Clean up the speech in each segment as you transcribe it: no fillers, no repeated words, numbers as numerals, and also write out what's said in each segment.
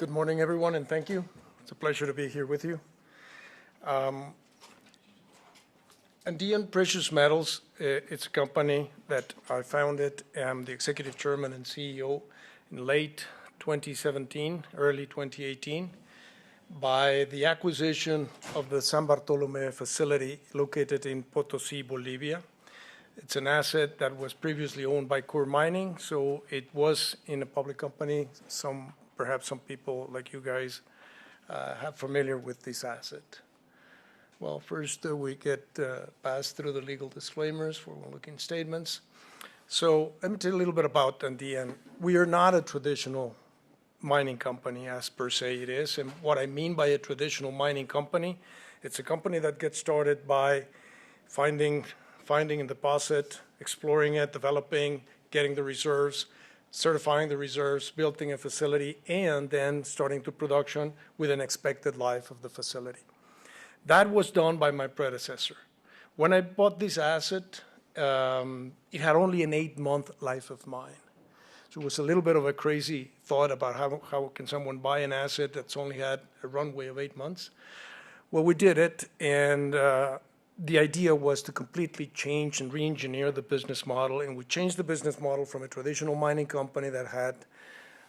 Good morning, everyone, and thank you. It's a pleasure to be here with you. Andean Precious Metals, it's a company that I founded. I'm the executive chairman and CEO in late 2017, early 2018, by the acquisition of the San Bartolome facility located in Potosí, Bolivia. It's an asset that was previously owned by Coeur Mining, so it was in a public company. Perhaps some people like you guys are familiar with this asset. Well, first we get passed through the legal disclaimers, forward-looking statements. So let me tell you a little bit about Andean. We are not a traditional mining company as per se it is. And what I mean by a traditional mining company, it's a company that gets started by finding a deposit, exploring it, developing, getting the reserves, certifying the reserves, building a facility, and then starting to production with an expected life of the facility. That was done by my predecessor. When I bought this asset, it had only an 8-month life of mine. So it was a little bit of a crazy thought about how can someone buy an asset that's only had a runway of 8 months. Well, we did it, and the idea was to completely change and re-engineer the business model, and we changed the business model from a traditional mining company that had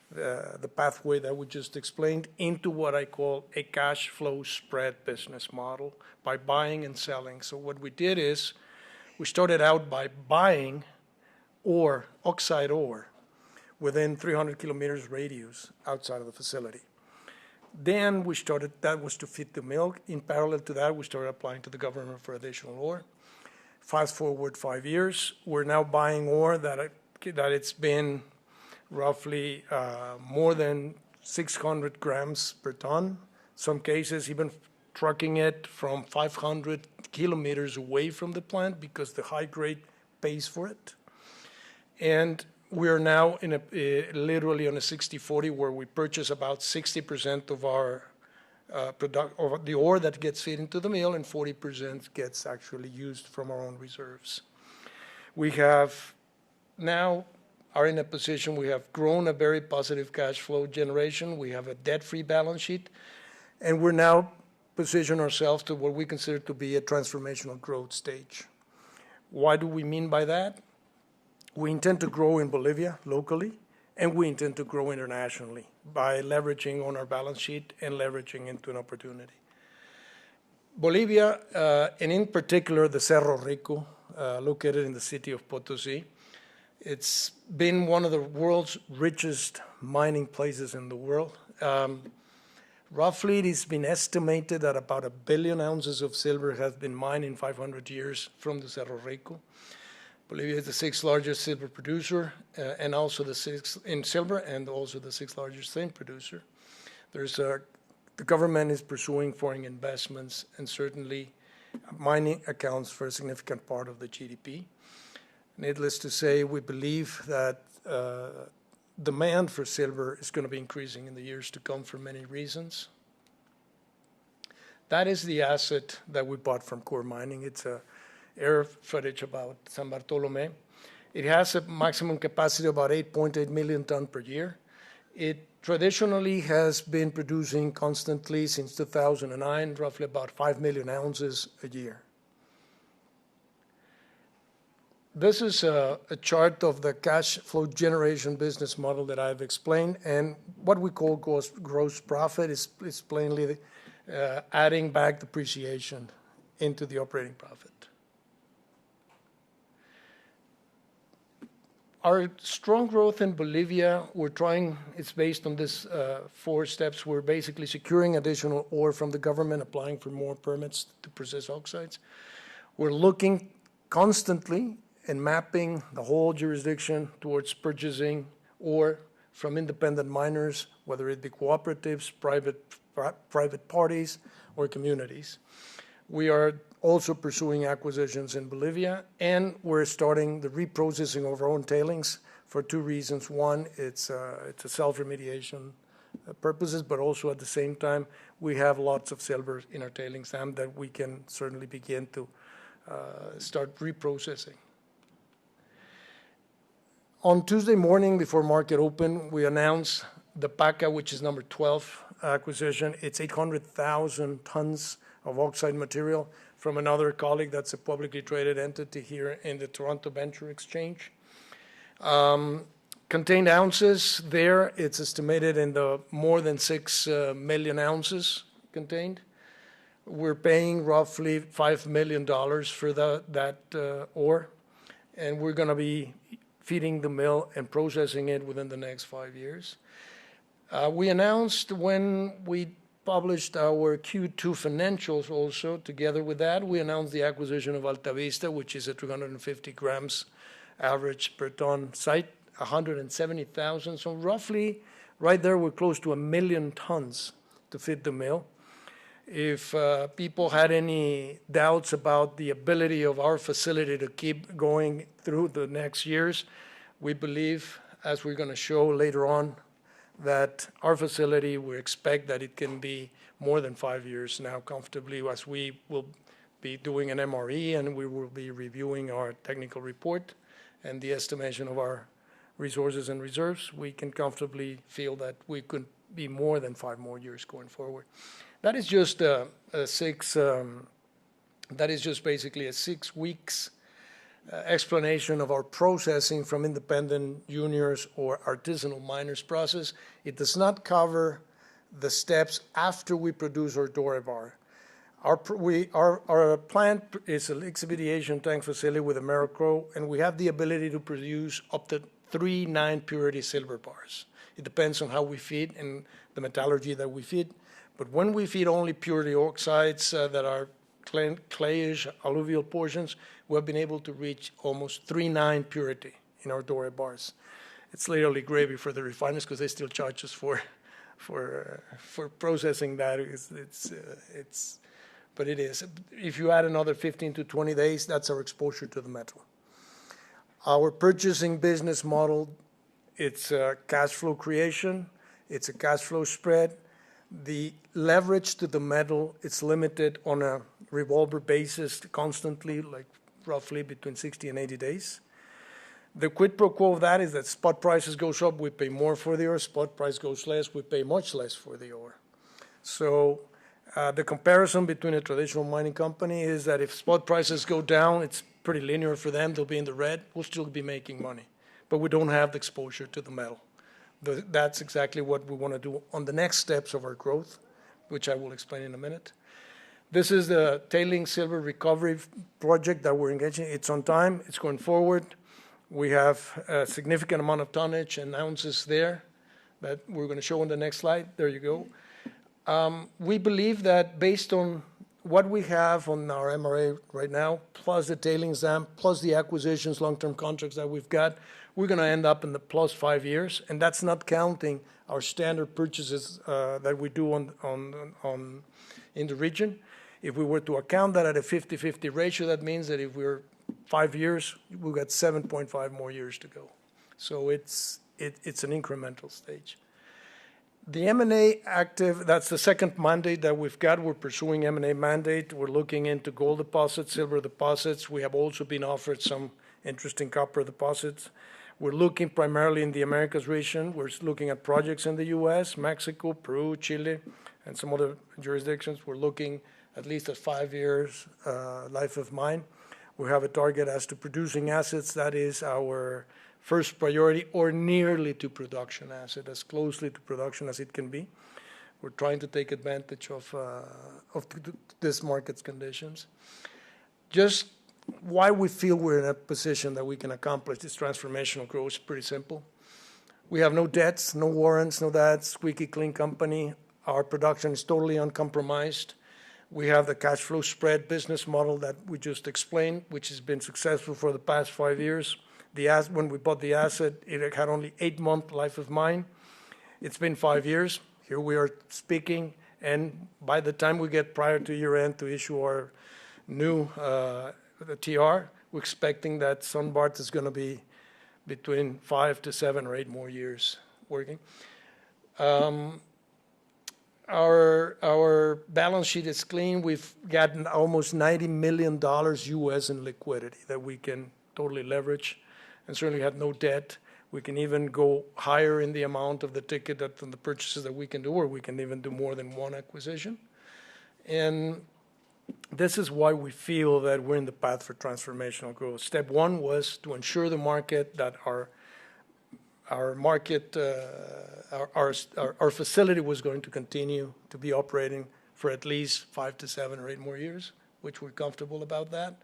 the pathway that we just explained into what I call a cash flow spread business model by buying and selling. So what we did is we started out by buying ore, oxide ore, within 300 kilometers radius outside of the facility. Then we started, that was to feed the mill. In parallel to that, we started applying to the government for additional ore. Fast forward 5 years, we're now buying ore that it's been roughly more than 600 grams per ton. Some cases even trucking it from 500 kilometers away from the plant because the high grade pays for it. And we are now in literally on a 60-40 where we purchase about 60% of our of the ore that gets fed into the mill, and 40% gets actually used from our own reserves. We have now are in a position, we have grown a very positive cash flow generation. We have a debt-free balance sheet, and we're now positioned ourselves to what we consider to be a transformational growth stage. Why do we mean by that? We intend to grow in Bolivia locally, and we intend to grow internationally by leveraging on our balance sheet and leveraging into an opportunity. Bolivia, and in particular the Cerro Rico, located in the city of Potosí, it's been one of the world's richest mining places in the world. Roughly, it has been estimated that about 1 billion ounces of silver have been mined in 500 years from the Cerro Rico. Bolivia is the 6th largest silver producer, and also the 6th in silver, and also the 6th largest zinc producer. The government is pursuing foreign investments, and certainly mining accounts for a significant part of the GDP. Needless to say, we believe that demand for silver is going to be increasing in the years to come for many reasons. That is the asset that we bought from Coeur Mining. It's a air footage about San Bartolome. It has a maximum capacity of about 8.8 million tons per year. It traditionally has been producing constantly since 2009, roughly about 5 million ounces a year. This is a chart of the cash flow generation business model that I've explained, and what we call gross profit is plainly adding back depreciation into the operating profit. Our strong growth in Bolivia, it's based on this 4 steps. We're basically securing additional ore from the government, applying for more permits to process oxides. We're looking constantly and mapping the whole jurisdiction towards purchasing ore from independent miners, whether it be cooperatives, private parties, or communities. We are also pursuing acquisitions in Bolivia, and we're starting the reprocessing of our own tailings for 2 reasons. One, it's a self-remediation purposes, but also at the same time, we have lots of silver in our tailings dam that we can certainly begin to start reprocessing. On Tuesday morning before market open, we announced The PACA, which is number 12 acquisition, it's 800,000 tons of oxide material from another colleague that's a publicly traded entity here in the Toronto Venture Exchange. Contained ounces there, it's estimated in the more than 6 million ounces contained. We're paying roughly $5 million for that ore, and we're going to be feeding the mill and processing it within the next 5 years. We announced when we published our Q2 financials also, together with that, we announced the acquisition of Alta Vista, which is a 350 grams average per ton site, 170,000. So roughly, right there, we're close to 1 million tons to feed the mill. If people had any doubts about the ability of our facility to keep going through the next years, we believe, as we're going to show later on, that our facility, we expect that it can be more than 5 years now comfortably, as we will be doing an MRE and we will be reviewing our technical report and the estimation of our resources and reserves. We can comfortably feel that we could be more than 5 more years going forward. That is just basically a 6 weeks explanation of our processing from independent juniors or artisanal miners process. It does not cover the steps after we produce our doré bar. Our plant is a liquefaction tank facility with a Merrill-Crowe, and we have the ability to produce up to 3 9-purity silver bars. It depends on how we feed and the metallurgy that we feed. But when we feed only purity oxides that are clayish alluvial portions, we have been able to reach almost 3 9 purity in our doré bars. It's literally gravy for the refiners because they still charge us for processing that. But it is. If you add another 15 to 20 days, that's our exposure to the metal. Our purchasing business model, it's a cash flow creation, it's a cash flow spread. The leverage to the metal, it's limited on a revolver basis constantly, like roughly between 60 and 80 days. The quid pro quo of that is that spot prices goes up, we pay more for the ore. Spot price goes less, we pay much less for the ore. So the comparison between a traditional mining company is that if spot prices go down, it's pretty linear for them. They'll be in the red. We'll still be making money. But we don't have the exposure to the metal. That's exactly what we want to do on the next steps of our growth, which I will explain in a minute. This is the tailing silver recovery project that we're engaging. It's on time. It's going forward. We have a significant amount of tonnage and ounces there that we're going to show on the next slide. There you go. We believe that based on what we have on our MRA right now, plus the tailings dam, plus the acquisitions, long-term contracts that we've got, we're going to end up in the plus 5 years, and that's not counting our standard purchases that we do in the region. If we were to account that at a 50-50 ratio, that means that if we're 5 years, we've got 7.5 more years to go. So it's an incremental stage. The M&A active, that's the second mandate that we've got. We're pursuing M&A mandate. We're looking into gold deposits, silver deposits. We have also been offered some interesting copper deposits. We're looking primarily in the Americas region. We're looking at projects in the U.S., Mexico, Peru, Chile, and some other jurisdictions. We're looking at least at 5 years life of mine. We have a target as to producing assets. That is our first priority, or nearly to production asset, as closely to production as it can be. We're trying to take advantage of this market's conditions. Just why we feel we're in a position that we can accomplish this transformational growth is pretty simple. We have no debts, no warrants, no that, squeaky clean company. Our production is totally uncompromised. We have the cash flow spread business model that we just explained, which has been successful for the past 5 years. When we bought the asset, it had only 8-month life of mine. It's been 5 years. Here we are speaking, and by the time we get prior to year end to issue our new the TR, we're expecting that Sunbart is going to be between 5 to 7 or 8 more years working. Our balance sheet is clean. We've gotten almost $90 million US in liquidity that we can totally leverage, and certainly have no debt. We can even go higher in the amount of the ticket than the purchases that we can do, or we can even do more than one acquisition. And this is why we feel that we're in the path for transformational growth. Step one was to ensure the market that our facility was going to continue to be operating for at least 5 to 7 or 8 more years, which we're comfortable about that.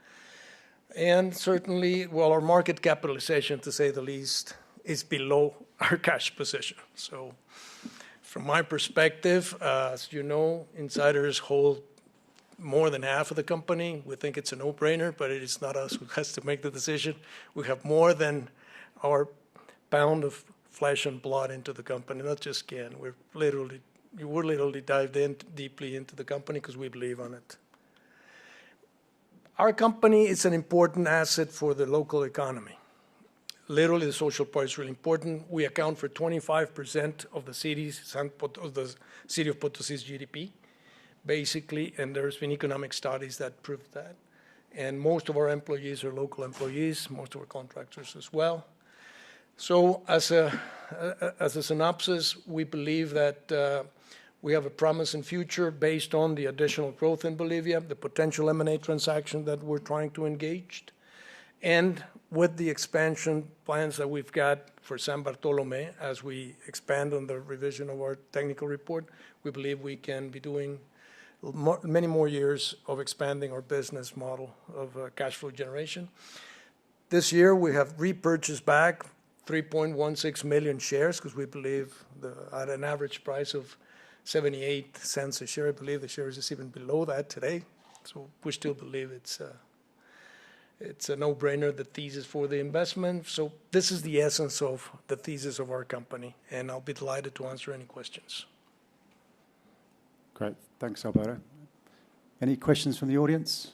And certainly, well, our market capitalization, to say the least, is below our cash position. So from my perspective, as you know, insiders hold more than half of the company. We think it's a no-brainer, but it is not us who has to make the decision. We have more than our pound of flesh and blood into the company, not just skin. We're literally dived in deeply into the company because we believe on it. Our company is an important asset for the local economy. Literally, the social part is really important. We account for 25% of the city of Potosi's GDP, basically, and there's been economic studies that prove that. And most of our employees are local employees, most of our contractors as well. So as a synopsis, we believe that we have a promising future based on the additional growth in Bolivia, the potential M&A transaction that we're trying to engage, and with the expansion plans that we've got for San Bartolome, as we expand on the revision of our technical report, we believe we can be doing many more years of expanding our business model of cash flow generation. This year, we have repurchased back 3.16 million shares because we believe at an average price of 78 cents a share. I believe the shares is even below that today. So we still believe it's a no-brainer, the thesis for the investment. So this is the essence of the thesis of our company, and I'll be delighted to answer any questions. Great. Thanks, Alberto. Any questions from the audience?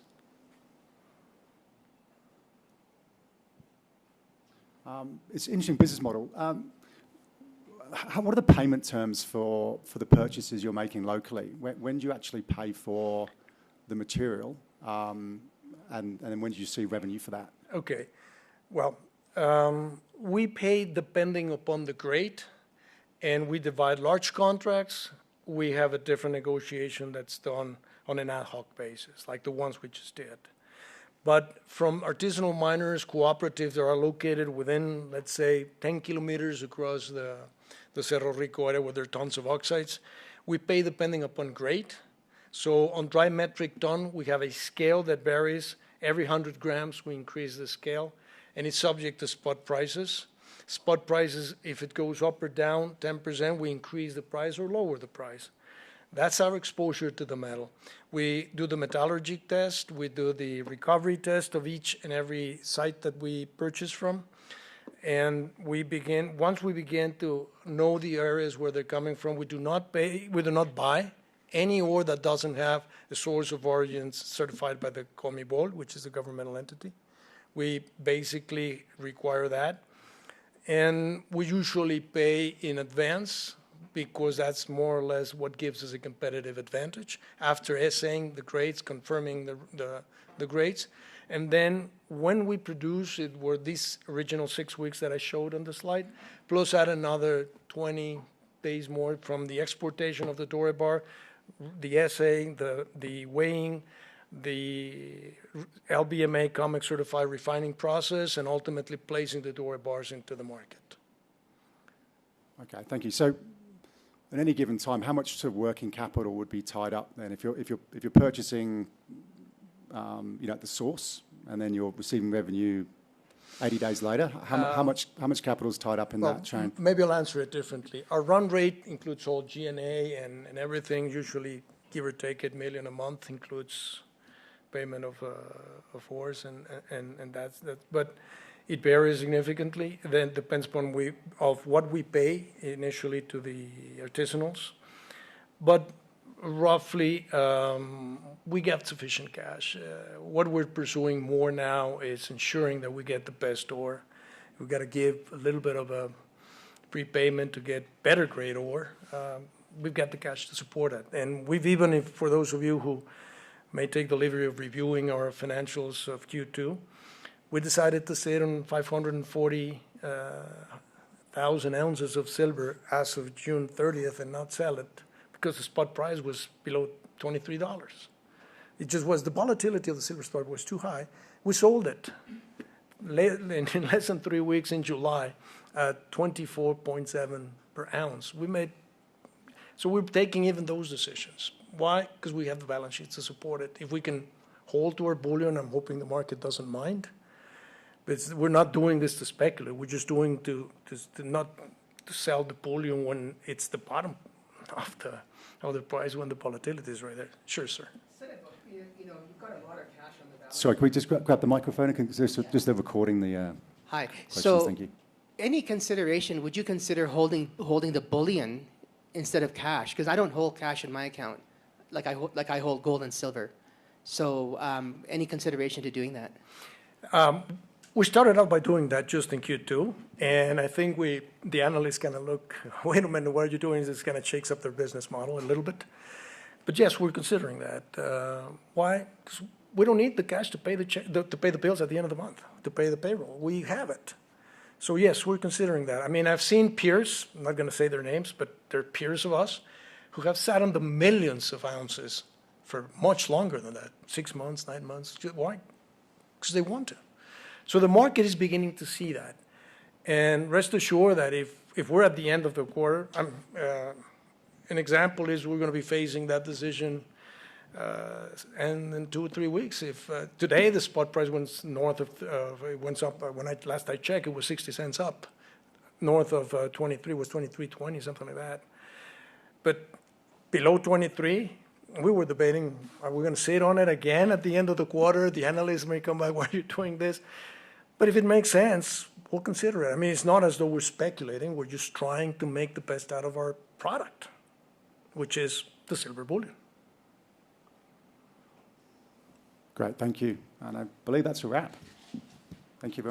It's an interesting business model. What are the payment terms for the purchases you're making locally? When do you actually pay for the material? And then when do you see revenue for that? Okay. Well, we pay depending upon the grade, and we divide large contracts. We have a different negotiation that's done on an ad hoc basis, like the ones we just did. But from artisanal miners, cooperatives that are located within, let's say, 10 kilometers across the Cerro Rico area where there are tons of oxides, we pay depending upon grade. So on dry metric ton, we have a scale that varies. Every 100 grams, we increase the scale, and it's subject to spot prices. Spot prices, if it goes up or down 10%, we increase the price or lower the price. That's our exposure to the metal. We do the metallurgy test. We do the recovery test of each and every site that we purchase from. And once we begin to know the areas where they're coming from, we do not buy any ore that doesn't have a source of origin certified by the Comibol, which is a governmental entity. We basically require that. And we usually pay in advance because that's more or less what gives us a competitive advantage after assaying the grades, confirming the grades. And then when we produce, it were these original 6 weeks that I showed on the slide, plus add another 20 days more from the exportation of the doré bar, the assaying, the weighing, the LBMA COMEX certified refining process, and ultimately placing the doré bars into the market. Okay, thank you. So at any given time, how much sort of working capital would be tied up then? If you're purchasing at the source and then you're receiving revenue 80 days later, how much capital is tied up in that chain? Maybe I'll answer it differently. Our run rate includes all G&A and everything, usually give or take $1 million a month, includes payment of ores and that's but it varies significantly. Then it depends upon what we pay initially to the artisanals. But roughly, we get sufficient cash. What we're pursuing more now is ensuring that we get the best ore. We've got to give a little bit of a prepayment to get better grade ore. We've got the cash to support it. And we've even, for those of you who may take the liberty of reviewing our financials of Q2, we decided to sit on $540 1,000 ounces of silver as of June 30th and not sell it because the spot price was below $23. It just was the volatility of the silver spot was too high. We sold it in less than 3 weeks in July at 24.7 per ounce. So we're taking even those decisions. Why? Because we have the balance sheets to support it. If we can hold to our bullion, I'm hoping the market doesn't mind. But we're not doing this to speculate. We're just doing to not to sell the bullion when it's the bottom of the price, when the volatility is right there. Sure, sir. You've got a lot of cash on the balance. Sorry, can we just grab the microphone? Just they're recording the Hi. questions. So, Thank you. any consideration? Would you consider holding the bullion instead of cash? Because I don't hold cash in my account, like I hold gold and silver. So, any consideration to doing that? We started out by doing that just in Q2, and I think the analysts kind of look, wait a minute, what are you doing? This kind of shakes up their business model a little bit. But yes, we're considering that. Why? Because we don't need the cash to pay to pay the bills at the end of the month, to pay the payroll. We have it. So yes, we're considering that. I mean, I've seen peers, I'm not going to say their names, but they're peers of us, who have sat on the millions of ounces for much longer than that, 6 months, 9 months. Why? Because they want to. So the market is beginning to see that. And rest assured that if we're at the end of the quarter, an example is we're going to be facing that decision and in 2 or 3 weeks. If today the spot price went north of, it went up, when last I checked, it was 60 cents up. North of 23 was 23.20, something like that. But below 23, we were debating, are we going to sit on it again at the end of the quarter? The analysts may come back, why are you doing this? But if it makes sense, we'll consider it. I mean, it's not as though we're speculating. We're just trying to make the best out of our product, which is the silver bullion. Great, thank you. And I believe that's a wrap. Thank you very much.